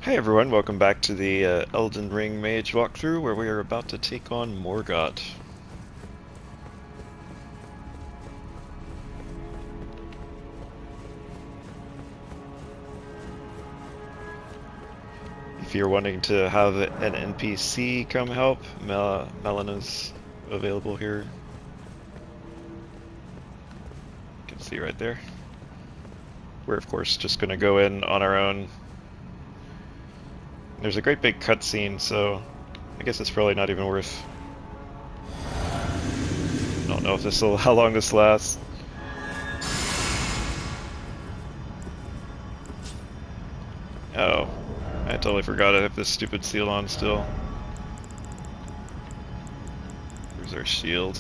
Hey everyone, welcome back to the Elden Ring Mage walkthrough where we are about to take on Morgott. If you're wanting to have an NPC come help, Melena's available here. You can see right there. We're of course just going to go in on our own. There's a great big cutscene, so I guess it's probably not even worth... I don't know if how long this lasts. Oh, I totally forgot I have this stupid seal on still. There's our shield.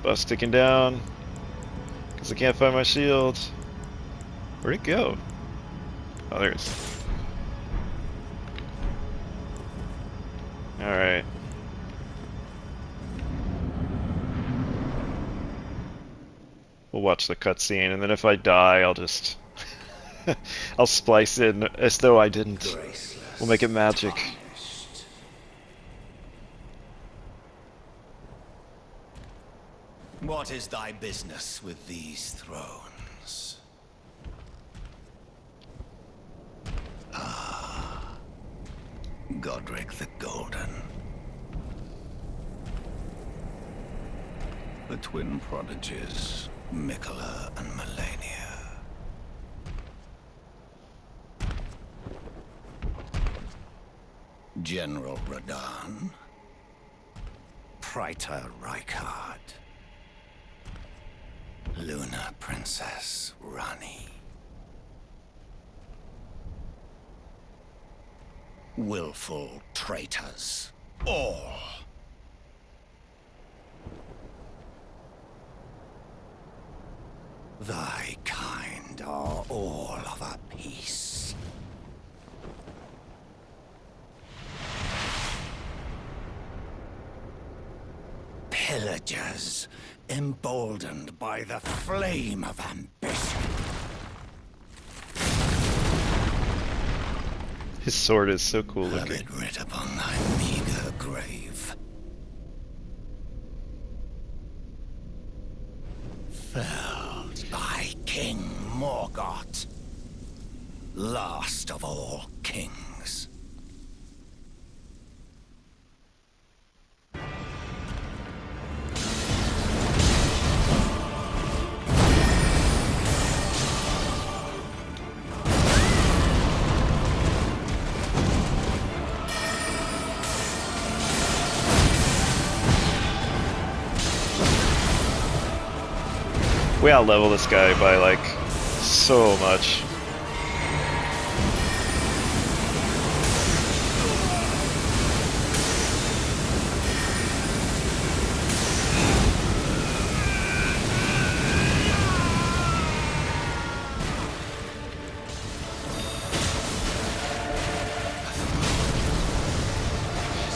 Bus sticking down. Because I can't find my shield. Where'd it go? Oh, there it is. Alright. We'll watch the cutscene, and then if I die, I'll just... I'll splice in as though I didn't. We'll make it magic. Tarnished. What is thy business with these thrones? Godric the Golden. The twin prodigies, Mikola and Melania. General Radahn. Praetor Rykard. Luna Princess Rani. Willful traitors, all. Thy kind are all of a piece. Pillagers, emboldened by the flame of ambition. His sword is so cool Have looking. it writ upon thy meager grave. Felled by King Morgott, last of all kings. We out-level this guy by, like, so much.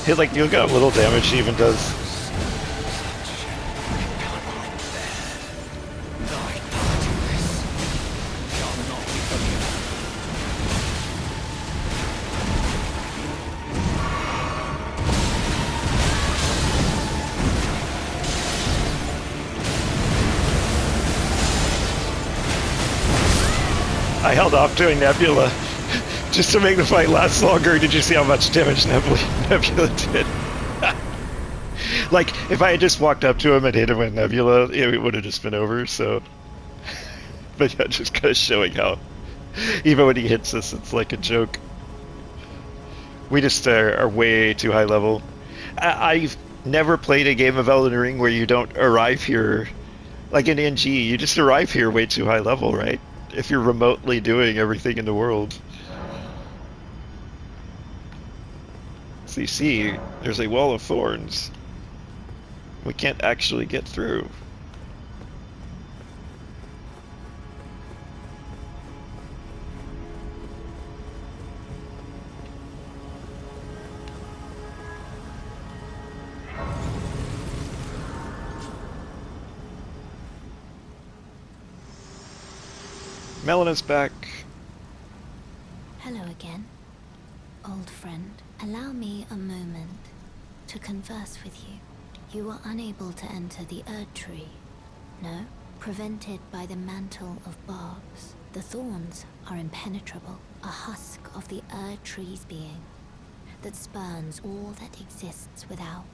Hey, like, you look at how little damage he even does. I held off doing Nebula just to make the fight last longer. Did you see how much damage Nebula did? Like, if I had just walked up to him and hit him with Nebula, it would have just been over, so... But yeah, just kind of showing how, even when he hits us, it's like a joke. We just are way too high level. I've never played a game of Elden Ring where you don't arrive here, like in NG, you just arrive here way too high level, right? If you're remotely doing everything in the world. So you see, there's a wall of thorns. We can't actually get through. Melena's back. Hello again, old friend. Allow me a moment to converse with you. You are unable to enter the Erd Tree. No? Prevented by the mantle of barbs. The thorns are impenetrable. A husk of the Erd Tree's being that spurns all that exists without.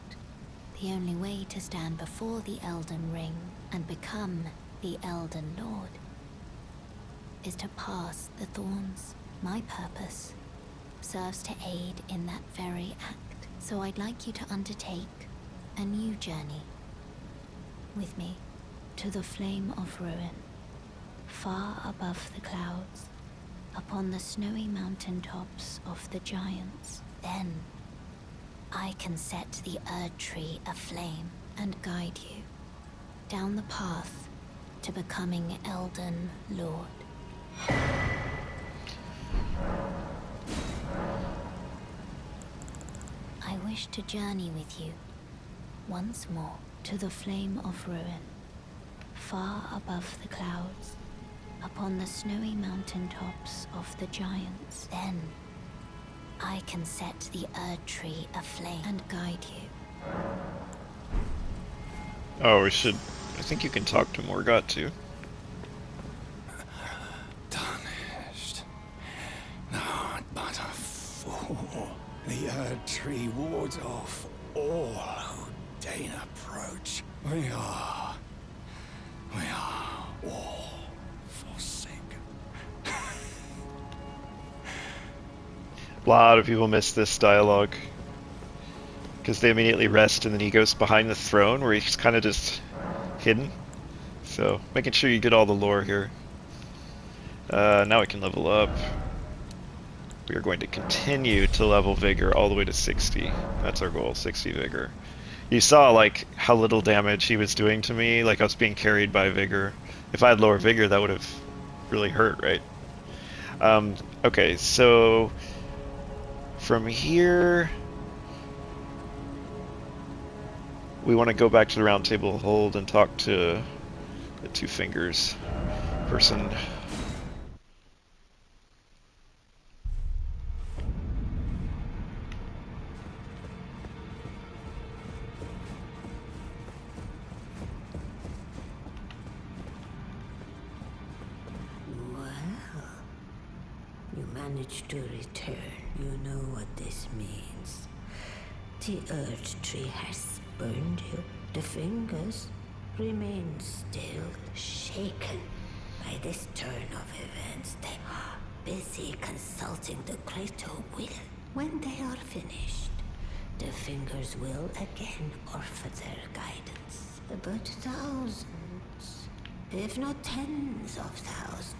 The only way to stand before the Elden Ring and become the Elden Lord is to pass the thorns. My purpose serves to aid in that very act. So I'd like you to undertake a new journey with me to the Flame of Ruin, far above the clouds, upon the snowy mountain tops of the giants. Then I can set the Erd Tree aflame and guide you down the path to becoming Elden Lord. I wish to journey with you once more to the Flame of Ruin, far above the clouds, upon the snowy mountain tops of the giants. Then I can set the Erd Tree aflame and guide you. Oh, we should... I think you can talk to Morgott, too. Tarnished. Not but a fool. The Erd Tree wards off all who deign approach. We are all forsaken. A lot of people miss this dialogue because they immediately rest and then he goes behind the throne where he's kind of just hidden. So making sure you get all the lore here. Now we can level up. We are going to continue to level Vigor all the way to 60. That's our goal, 60 Vigor. You saw like how little damage he was doing to me, like I was being carried by Vigor. If I had lower Vigor, that would have really hurt, right? Okay, so from here we want to go back to the round table hold and talk to the Two Fingers person. You managed to return. You know what this means. The Erd Tree has spurned you. The fingers remain still, shaken by this turn of events. They are busy consulting the greater will. When they are finished, the fingers will again offer their guidance. But thousands, if not tens of thousands,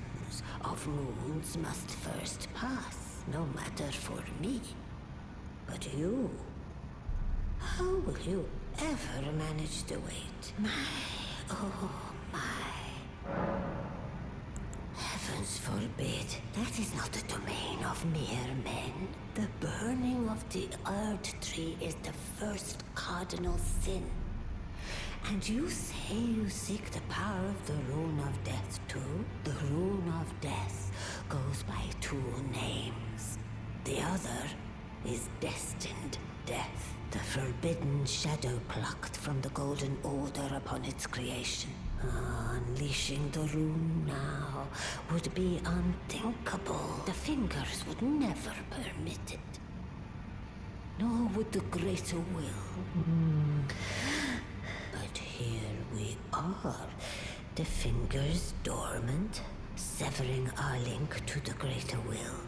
of moons must first pass, no matter for me. But you, how will you ever manage to wait? Oh my. Heavens forbid. That is not the domain of mere men. The burning of the Erd Tree is the first cardinal sin. And you say you seek the power of the Rune of Death too? The Rune of Death goes by two names. The other is Destined Death, the forbidden shadow plucked from the Golden Order upon its creation. Unleashing the rune now would be unthinkable. The fingers would never permit it. Nor would the greater will. But here we are, the fingers dormant, severing our link to the greater will.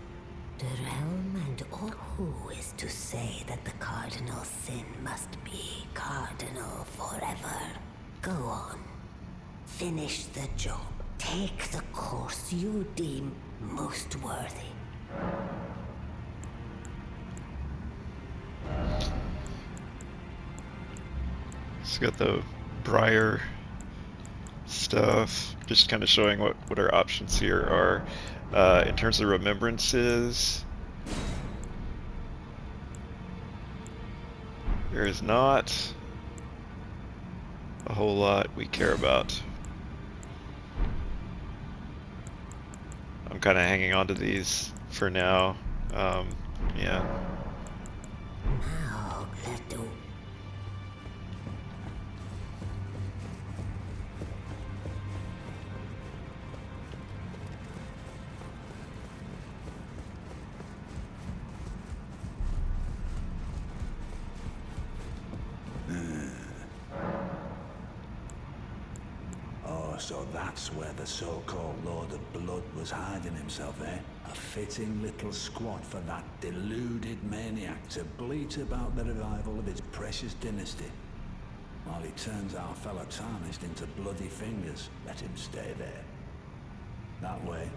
The realm and all. Who is to say that the cardinal sin must be cardinal forever? Go on. Finish the job. Take the course you deem most worthy. It's got the Briar stuff, just kind of showing what our options here are. In terms of remembrances, there is not a whole lot we care about. I'm kind of hanging on to these for now. Yeah. Now, let do. Oh, so that's where the so-called Lord of Blood was hiding himself, eh? A fitting little squat for that deluded maniac to bleat about the revival of his precious dynasty. While he turns our fellow tarnished into bloody fingers, let him stay there. That way,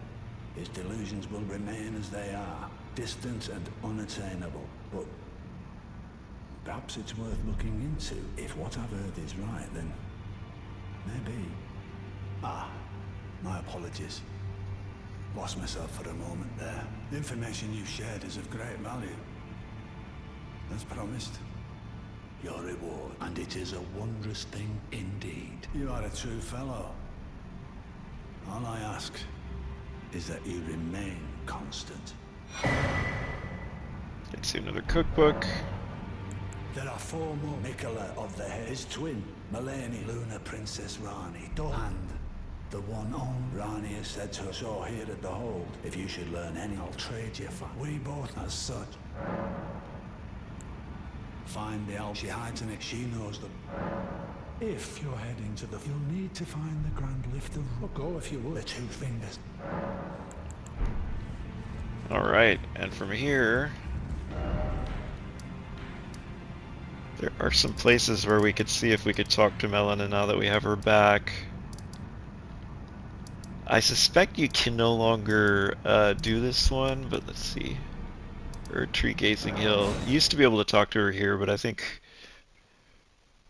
his delusions will remain as they are, distant and unattainable. But perhaps it's worth looking into. If what I've heard is right, then maybe. Ah, my apologies. Lost myself for a moment there. The information you shared is of great value. As promised, your reward. And it is a wondrous thing indeed. You are a true fellow. All I ask is that you remain constant. Let's see another cookbook. There are 4 more. Nicola of the Head, his twin, Melanie, Luna Princess Rani, and the one on Rani has said to us all here at the Hold, if you should learn any, I'll trade you for. We both as such. Find the owl. She hides in it. She knows them. If you're heading to the... You'll need to find the Grand Lift of... Go if you would. The 2 fingers. Alright, and from here... there are some places where we could see if we could talk to Melina now that we have her back. I suspect you can no longer do this one, but let's see. Or Tree Gazing Hill. You used to be able to talk to her here, but I think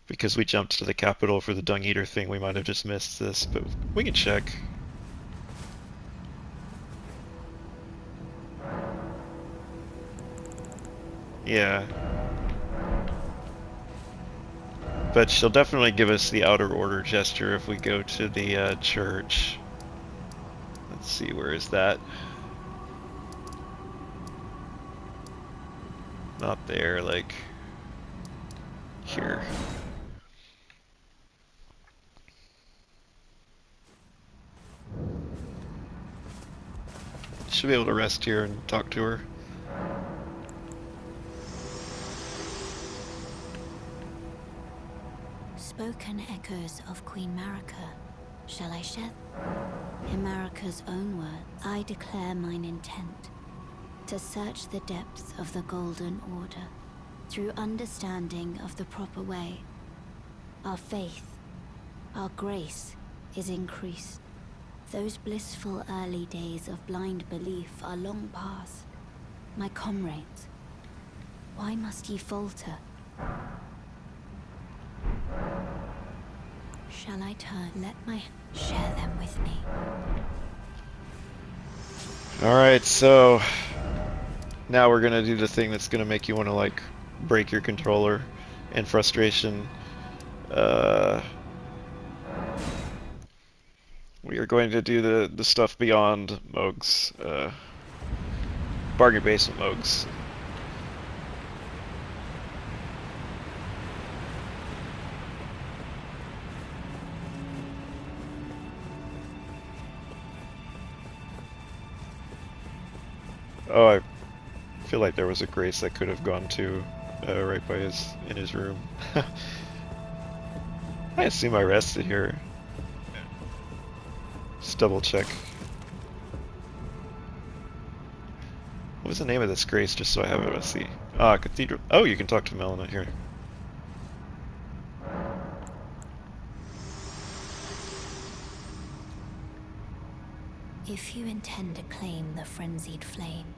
because we jumped to the capital for the Dung Eater thing, we might have just missed this, but we can check. Yeah. But she'll definitely give us the outer order gesture if we go to the church. Let's see, where is that? Not there, like here. Should be able to rest here and talk to her. Spoken echoes of Queen Marika. Shall I shed? In Marika's own words, I declare mine intent to search the depths of the Golden Order through understanding of the proper way. Our faith, our grace is increased. Those blissful early days of blind belief are long past. My comrades, why must ye falter? Shall I turn? Let my... share them with me. Alright, so now we're gonna do the thing that's gonna make you want to, like, break your controller in frustration. We are going to do the stuff beyond Moog's, bargain basement Moog's. Oh, I feel like there was a grace that could have gone to right by in his room. I assume I rested here. Just double check. What was the name of this grace, just so I have it to see? Ah, Cathedral. Oh, you can talk to Melina here. If you intend to claim the frenzied flame,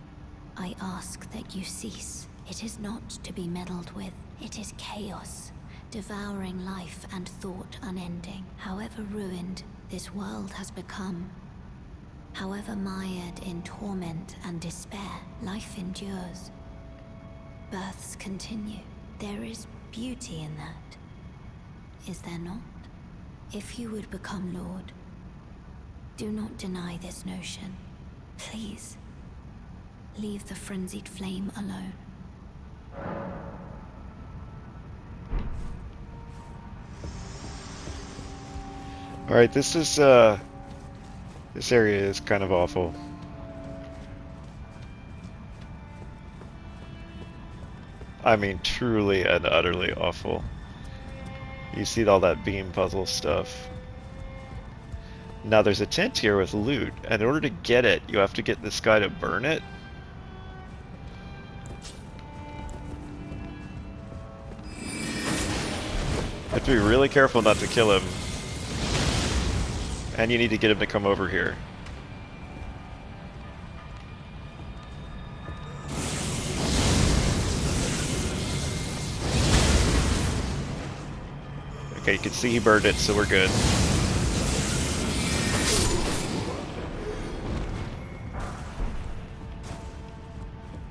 I ask that you cease. It is not to be meddled with. It is chaos, devouring life and thought unending. However ruined this world has become, however mired in torment and despair, life endures. Births continue. There is beauty in that. Is there not? If you would become Lord, do not deny this notion. Please. Leave the frenzied flame alone. Alright, this area is kind of awful. I mean, truly and utterly awful. You see all that beam puzzle stuff. Now there's a tent here with loot, and in order to get it, you have to get this guy to burn it. You have to be really careful not to kill him. And you need to get him to come over here. Okay, you can see he burned it, so we're good.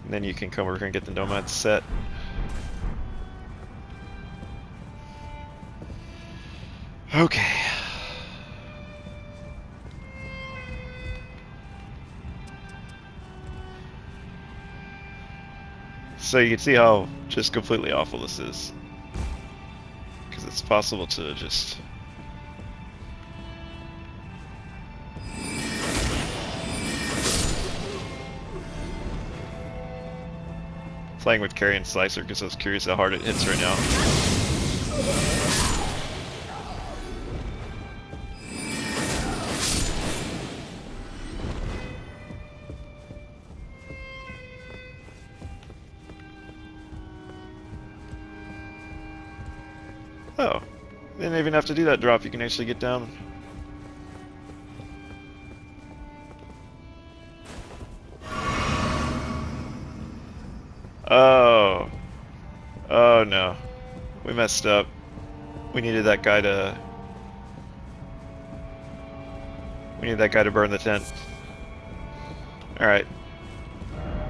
And then you can come over here and get the nomads set. Okay. So you can see how just completely awful this is. Because it's possible to just... Playing with Carrion Slicer because I was curious how hard it hits right now. Oh, you didn't even have to do that drop, you can actually get down. Oh. Oh no. We messed up. We needed that guy to... We need that guy to burn the tent. Alright.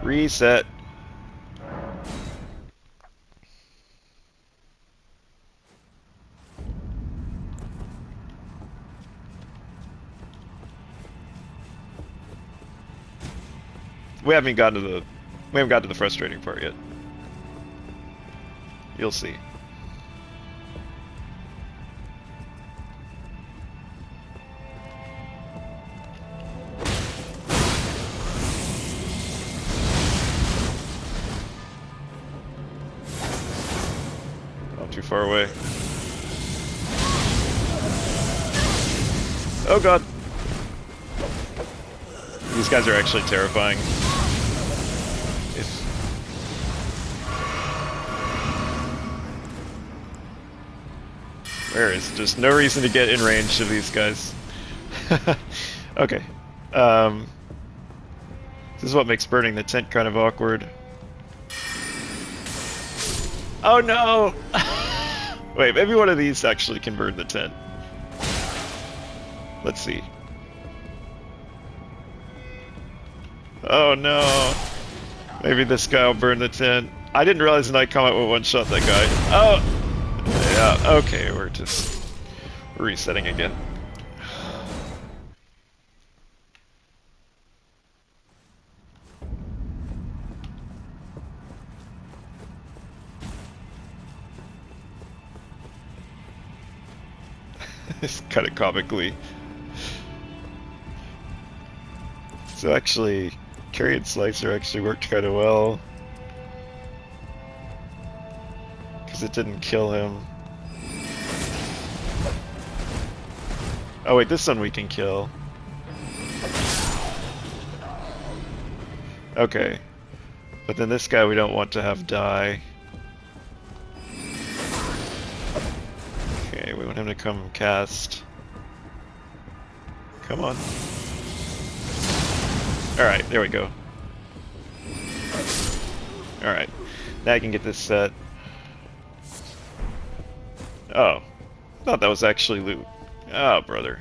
Reset. We haven't gotten to the frustrating part yet. You'll see. Not too far away. Oh god. These guys are actually terrifying. There is just no reason to get in range of these guys. Okay. This is what makes burning the tent kind of awkward. Oh no! Wait, maybe one of these actually can burn the tent. Let's see. Oh no! Maybe this guy will burn the tent. I didn't realize the Night Comet would one-shot that guy. Oh! Yeah, okay, we're just resetting again. It's kind of comically. So actually, Carrion Slicer actually worked kind of well. Because it didn't kill him. Oh wait, this one we can kill. Okay. But then this guy we don't want to have die. Okay, we want him to come cast. Come on. Alright, there we go. Alright. Now I can get this set. Oh. Thought that was actually loot. Oh, brother.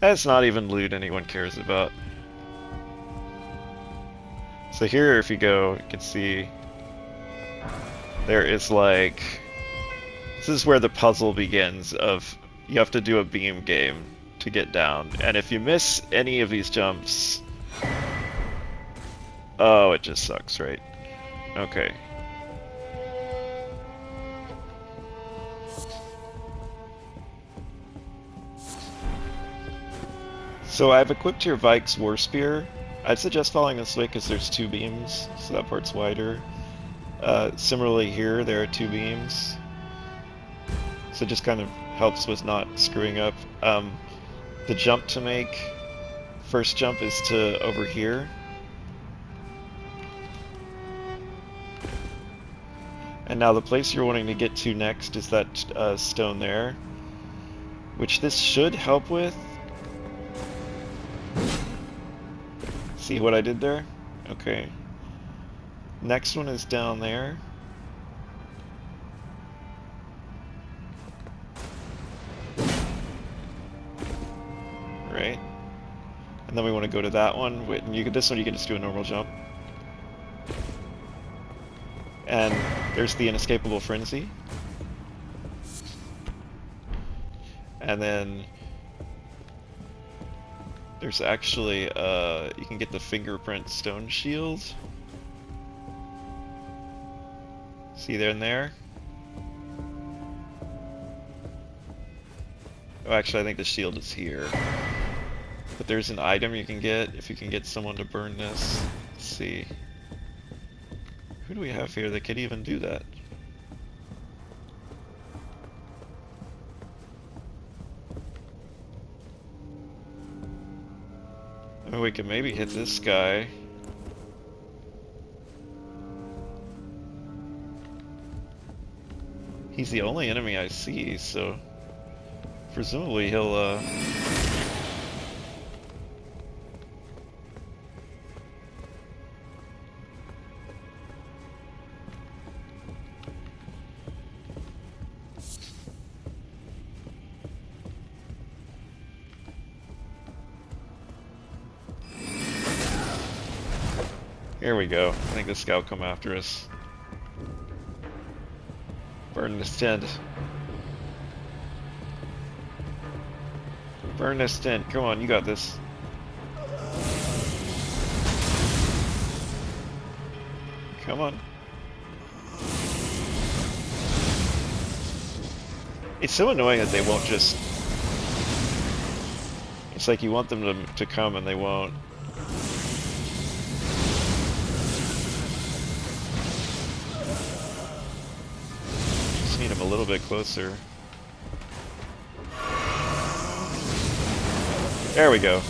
That's not even loot anyone cares about. So here, if you go, you can see there is like... This is where the puzzle begins of you have to do a beam game to get down. And if you miss any of these jumps, Oh, it just sucks, right? Okay. So I've equipped your Vike's War Spear. I'd suggest following this way because there's 2 beams, so that part's wider. Similarly here, there are 2 beams. So it just kind of helps with not screwing up. The jump to make, first jump is to over here. And now the place you're wanting to get to next is that stone there, which this should help with. See what I did there? Okay. Next one is down there. Right. And then we want to go to that one. Wait, and this one you can just do a normal jump. And there's the inescapable frenzy. And then there's actually you can get the fingerprint stone shield. See there and there? Oh, actually I think the shield is here. But there's an item you can get if you can get someone to burn this. Let's see. Who do we have here that could even do that? I mean, we can maybe hit this guy. He's the only enemy I see, so presumably he'll Here we go. I think this guy will come after us. Burn this tent. Burn this tent. Come on, you got this. Come on. It's so annoying that they won't just... It's like you want them to come and they won't. Need him a little bit closer. There we go.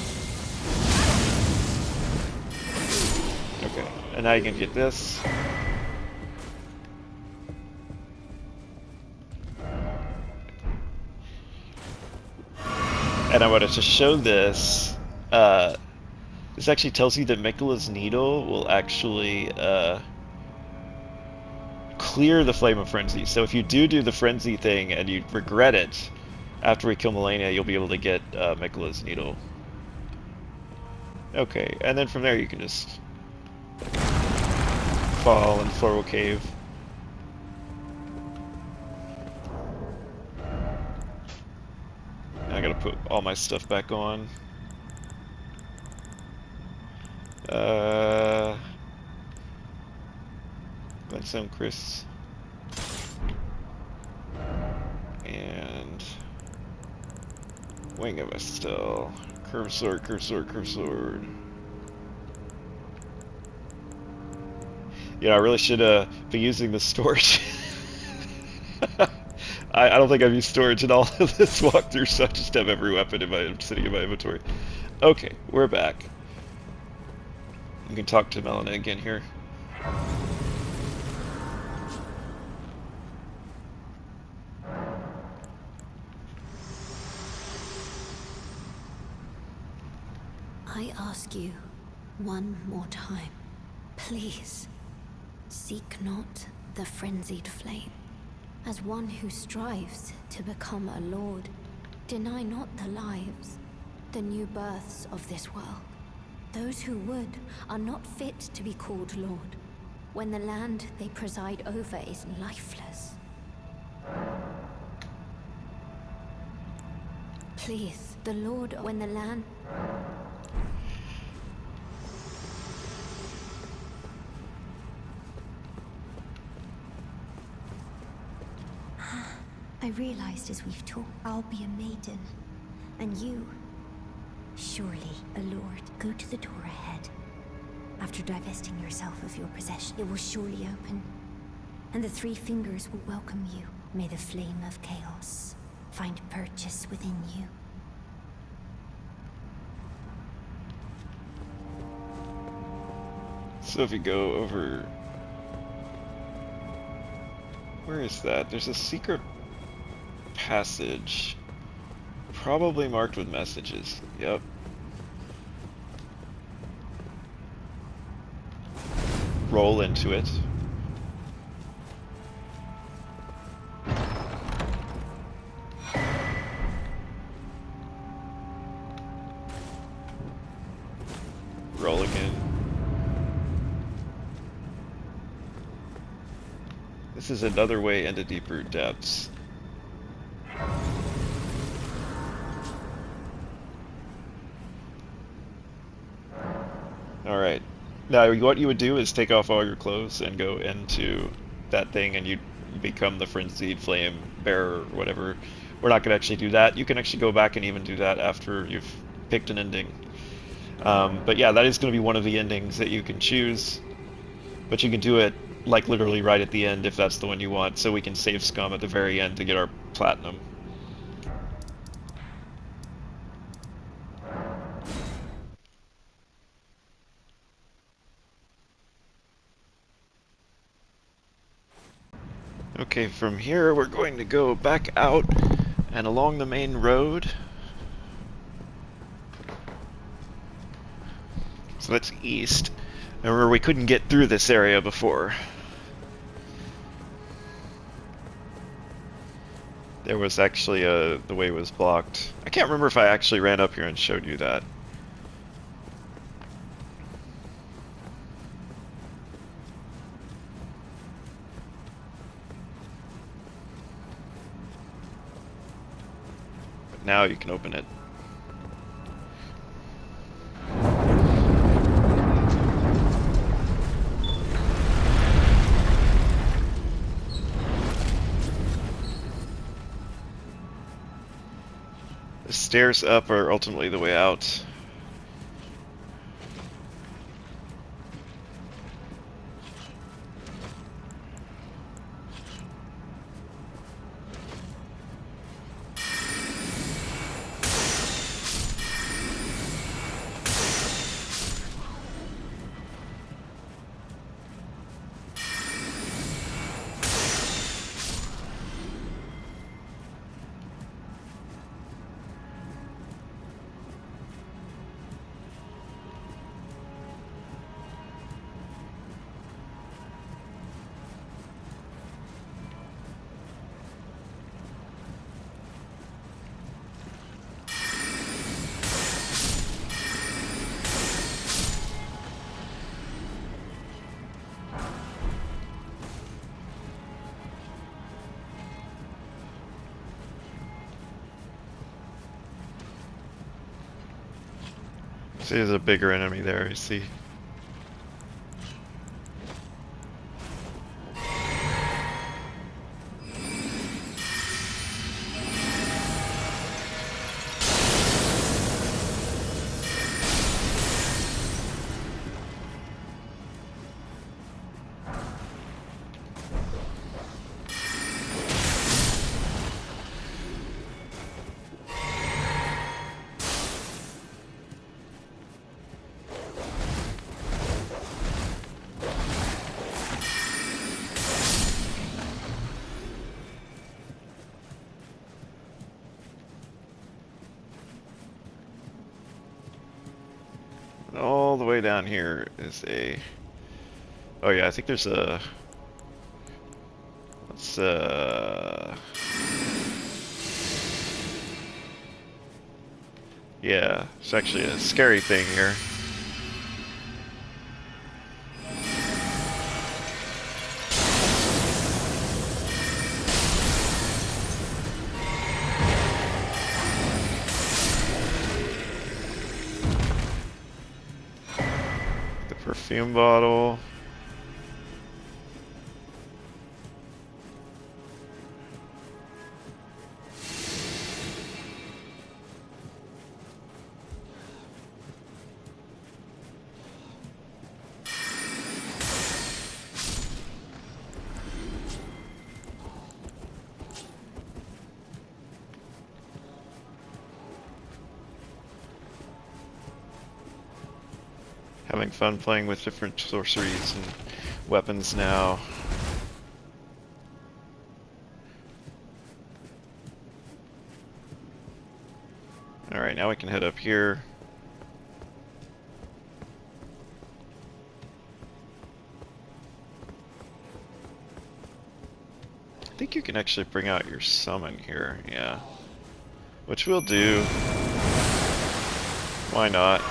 Okay, and now you can get this. And I wanted to show this. This actually tells you that Mikola's needle will actually clear the Flame of Frenzy. So if you do the Frenzy thing and you regret it, after we kill Melania, you'll be able to get Mikola's needle. Okay, and then from there you can just fall in Floral Cave. I gotta put all my stuff back on. Some Chris. And Wing of Estelle. Curve sword, curve sword, curve sword. Yeah, I really should be using the storage. I don't think I've used storage in all of this walkthrough, so I just have every weapon sitting in my inventory. Okay, we're back. We can talk to Melina again here. I ask you one more time, please, seek not the frenzied flame. As one who strives to become a lord, deny not the lives, the new births of this world. Those who would are not fit to be called lord, when the land they preside over is lifeless. Please, the lord, when the land... I realized as we've talked, I'll be a maiden. And you, surely a lord. Go to the door ahead. After divesting yourself of your possession, it will surely open. And the three fingers will welcome you. May the flame of chaos find purchase within you. So if you go over... Where is that? There's a secret passage. Probably marked with messages. Yep. Roll into it. Roll again. This is another way into deeper depths. Alright. Now what you would do is take off all your clothes and go into that thing and you become the frenzied flame bearer or whatever. We're not going to actually do that. You can actually go back and even do that after you've picked an ending. But yeah, that is going to be one of the endings that you can choose. But you can do it like literally right at the end if that's the one you want, so we can save scum at the very end to get our platinum. Okay, from here we're going to go back out and along the main road. So that's east. Remember, we couldn't get through this area before. There was actually the way was blocked. I can't remember if I actually ran up here and showed you that. But now you can open it. The stairs up are ultimately the way out. See, there's a bigger enemy there, you see. All the way down here is a... Oh yeah, I think there's a... Let's, yeah, it's actually a scary thing here. Perfume bottle. Having fun playing with different sorceries and weapons now. Alright, now we can head up here. I think you can actually bring out your summon here, yeah. Which we'll do. Why not?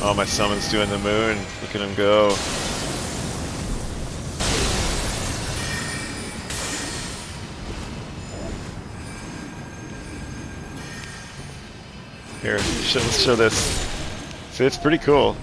Oh, my summon's doing the moon. Look at him go. Here, let's show this. See, it's pretty cool.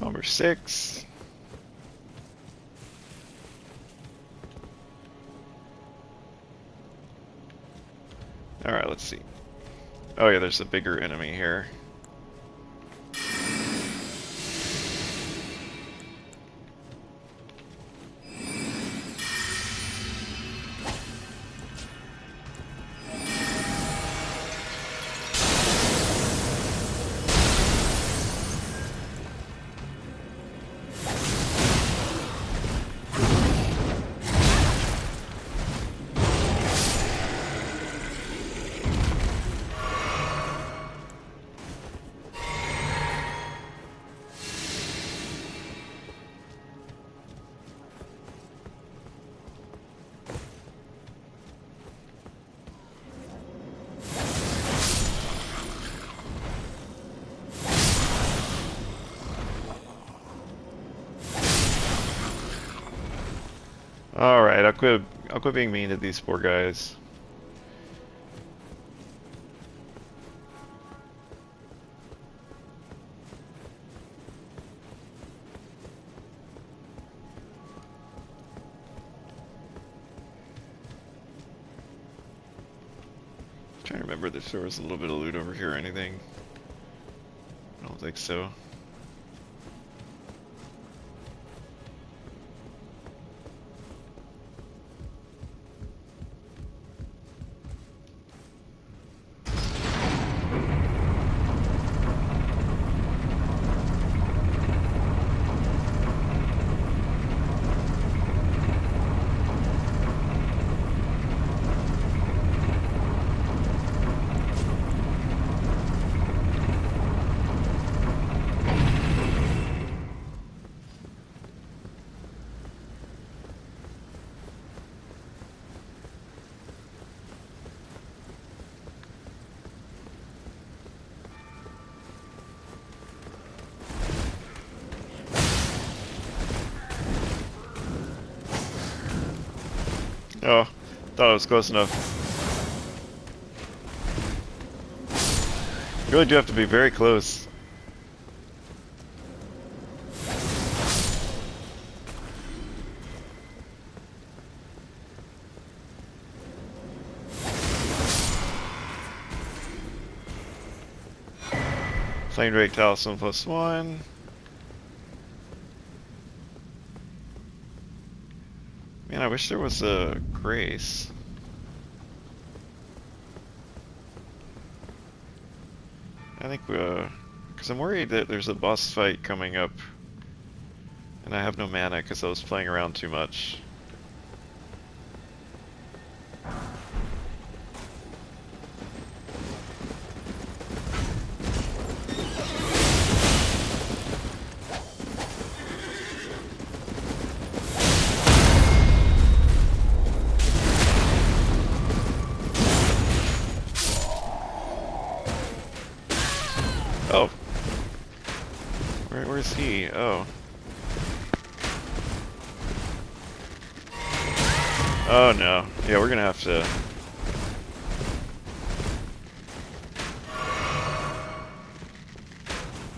Number 6. Alright, let's see. Oh yeah, there's a bigger enemy here. Alright, I'll quit being mean to these poor guys. I'm trying to remember if there was a little bit of loot over here or anything. I don't think so. Oh, thought it was close enough. You really do have to be very close. Flame rate talisman +1. Man, I wish there was a grace. I think, because I'm worried that there's a boss fight coming up, and I have no mana because I was playing around too much. Oh. Where's he? Oh. Oh no. Yeah, we're gonna have to...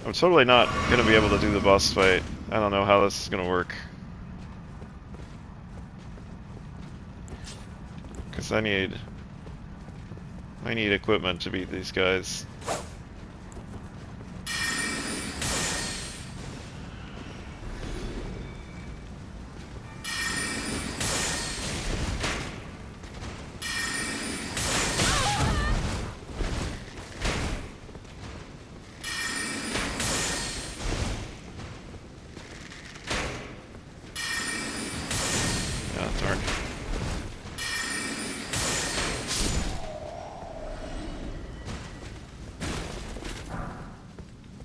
I'm totally not gonna be able to do the boss fight. I don't know how this is gonna work. Because I need equipment to beat these guys. Ah, darn.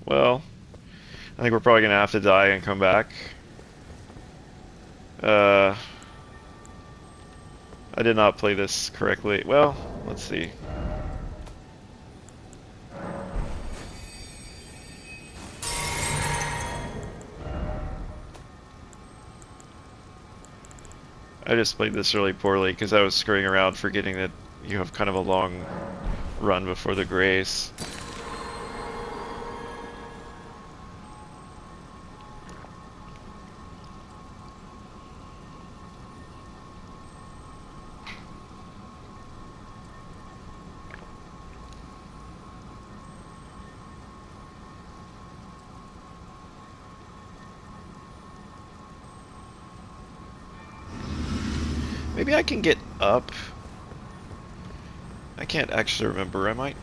Well, I think we're probably gonna have to die and come back. I did not play this correctly. Well, let's see. I just played this really poorly because I was screwing around forgetting that you have kind of a long run before the grace. Maybe I can get up. I can't actually remember. I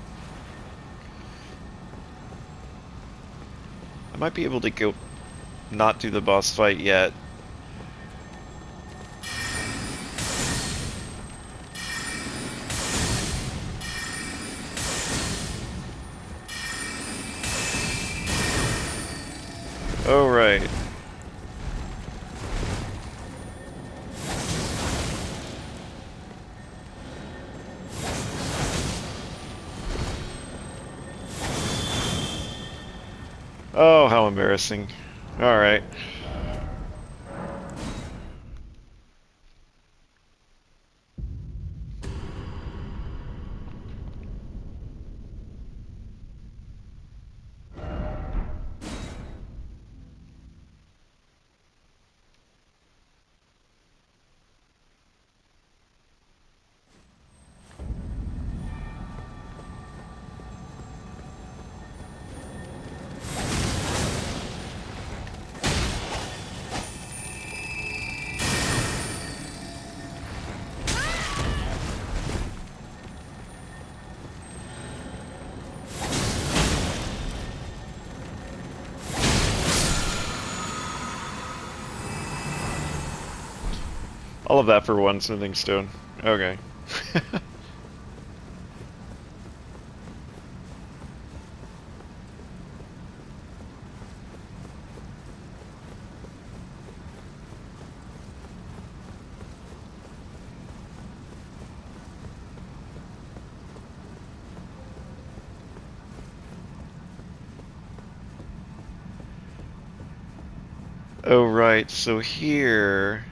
might be able to go not do the boss fight yet. Oh, right. Oh, how embarrassing. Alright. All of that for one smithing stone. Okay. Oh, right. So here...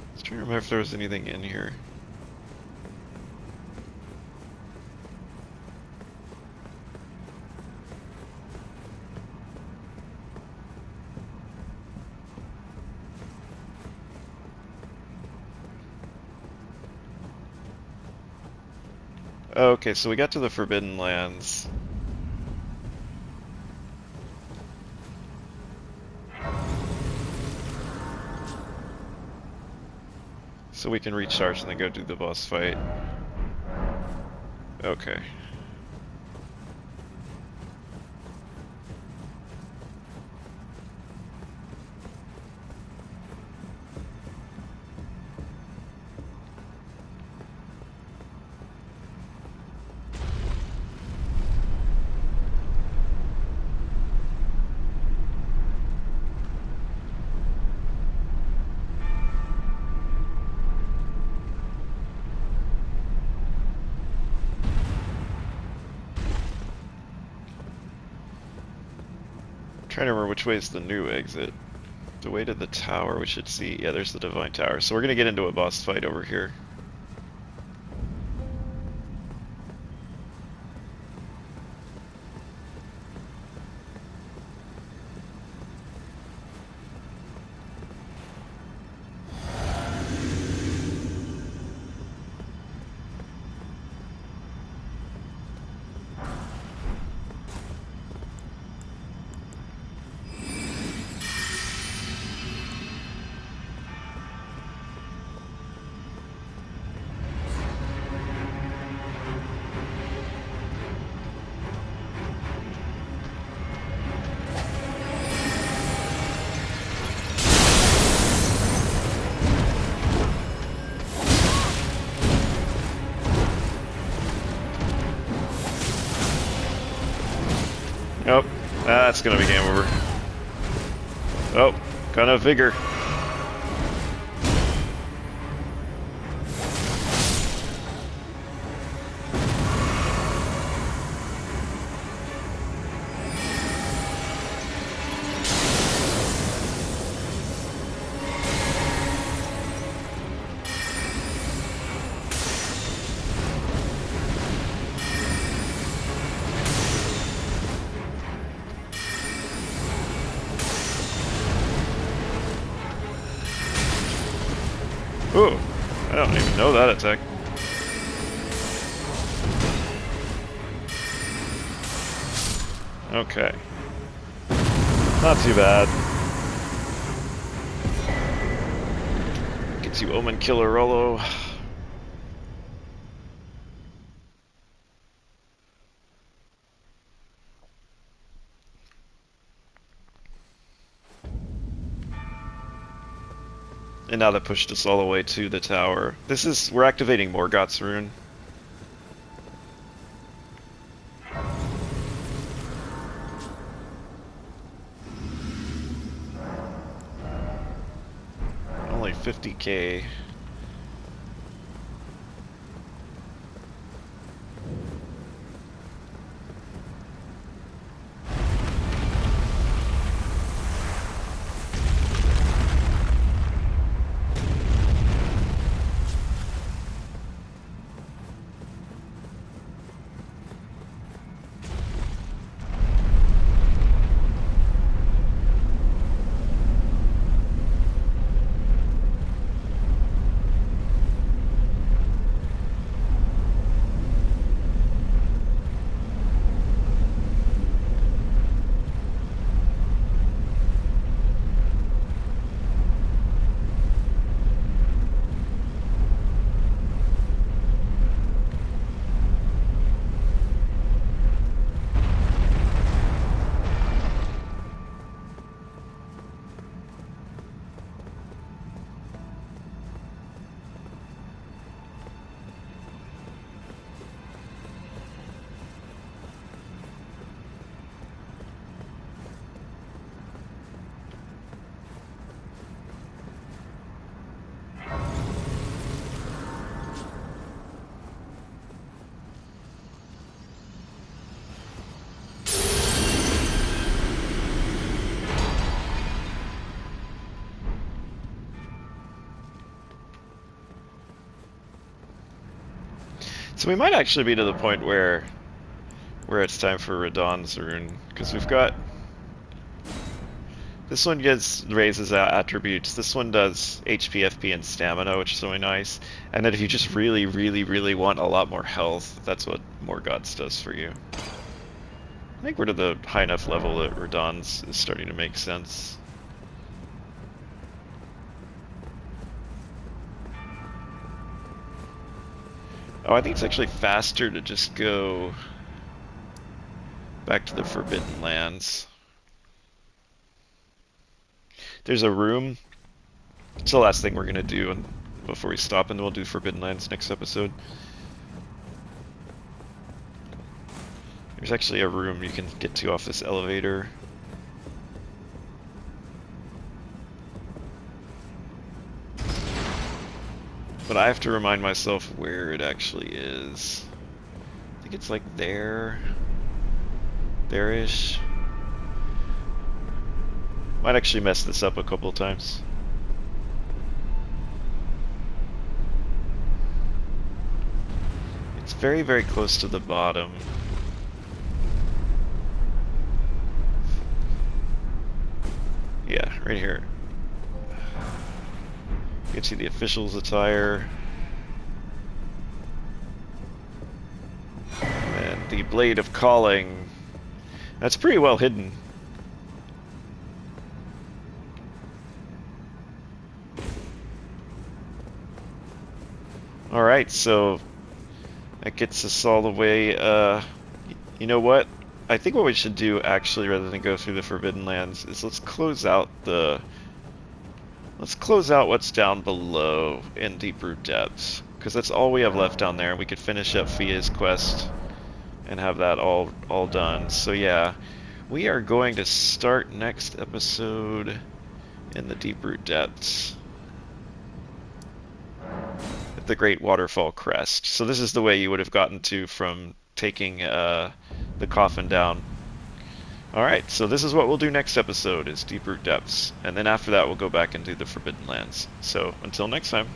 I was trying to remember if there was anything in here. Okay, so we got to the Forbidden Lands. So we can recharge and then go do the boss fight. Okay. trying to remember which way is the new exit. The way to the tower we should see. Yeah, there's the Divine Tower. So we're gonna get into a boss fight over here. Nope. That's gonna be game over. Oh, kind of vigor. Ooh, I don't even know that attack. Okay. Not too bad. Gets you Omen Killer Rollo. And now that pushed us all the way to the tower. We're activating Morgott's rune. Only 50k. So we might actually be to the point where it's time for Radahn's rune, because we've got this one raises attributes. This one does HP, FP, and stamina, which is really nice. And then if you just really, really, really want a lot more health, that's what Morgott's does for you. I think we're to the high enough level that Radahn's is starting to make sense. Oh, I think it's actually faster to just go back to the Forbidden Lands. There's a room. It's the last thing we're gonna do before we stop, and then we'll do Forbidden Lands next episode. There's actually a room you can get to off this elevator. But I have to remind myself where it actually is. I think it's like there. There-ish. Might actually mess this up a couple times. It's very, very close to the bottom. Yeah, right here. You can see the official's attire. And the Blade of Calling. That's pretty well hidden. Alright, so that gets us all the way, you know what? I think what we should do, actually, rather than go through the Forbidden Lands, is let's close out what's down below in Deeper Depths, because that's all we have left down there. We could finish up Fia's quest and have that all done. So yeah, we are going to start next episode in the Deeper Depths at the Great Waterfall Crest. So this is the way you would have gotten to from taking the coffin down. Alright, so this is what we'll do next episode, is Deeper Depths. And then after that we'll go back and do the Forbidden Lands. So, until next time.